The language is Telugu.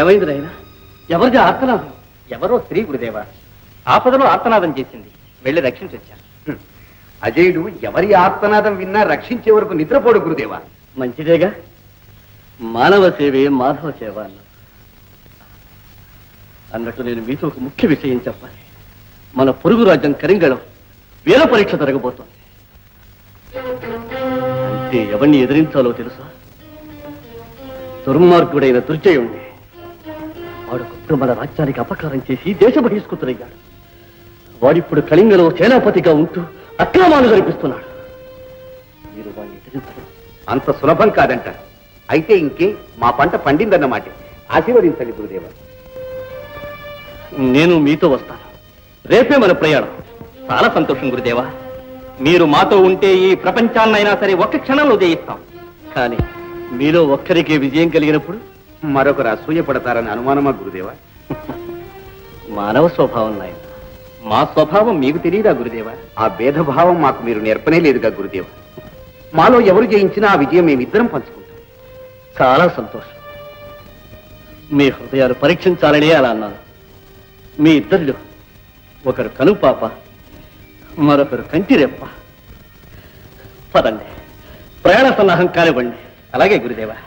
ఏమైంది నాయన? ఎవరిది ఆర్తనాదం? ఎవరో స్త్రీ గురుదేవా, ఆపదలో ఆర్తనాదం చేసింది. వెళ్ళి రక్షించొచ్చాను. అజయుడు ఎవరి ఆర్తనాదం విన్నా రక్షించే వరకు నిద్రపోడు గురుదేవా. మంచిదేగా, మానవ సేవే మాధవ సేవ అన్నట్టు నేను మీతో ఒక ముఖ్య విషయం చెప్పాలి. మన పొరుగు రాజ్యం కరింగళం వేల పరీక్ష జరగబోతోంది. అంటే ఎవరిని ఎదిరించాలో తెలుసా? దుర్మార్గుడైన దుర్జయుణ్ణి. వాడొకప్పుడు మన రాజ్యానికి అపకారం చేసి దేశ బహిష్కృతుడయ్యాడు. వాడిప్పుడు కళింగలో సేనాపతిగా ఉంటూ అక్రమాలు జరిపిస్తున్నాడు. మీరు వాడిని ఎదిరించడం అంత సులభం కాదంట. అయితే ఇంకే మా పంట పండిందన్నమాట. ఆశీర్వదించండి గురుదేవ. నేను మీతో వస్తాను. రేపే మన ప్రయాణం. చాలా సంతోషం గురుదేవా. మీరు మాతో ఉంటే ఈ ప్రపంచాన్నైనా సరే ఒక్క క్షణంలో జయిస్తాం. కానీ మీలో ఒక్కరికే విజయం కలిగినప్పుడు మరొకరు అసూయపడతారని అనుమానమా గురుదేవ? మానవ స్వభావం నాయన. మా స్వభావం మీకు తెలియదా గురుదేవా? ఆ భేదభావం మాకు మీరు నేర్పనే లేదుగా గురుదేవ. మాలో ఎవరు జయించినా ఆ విజయం మేమిద్దరం పంచుకుంటాం. చాలా సంతోషం. మీ హృదయాలు పరీక్షించాలని అలా అన్నాను. మీ ఇద్దరిలో ఒకరు కనుపాప, మరొకరు కంటి రెప్ప. పదండి, ప్రయాణ సన్నాహం కానివ్వండి. అలాగే గురుదేవా.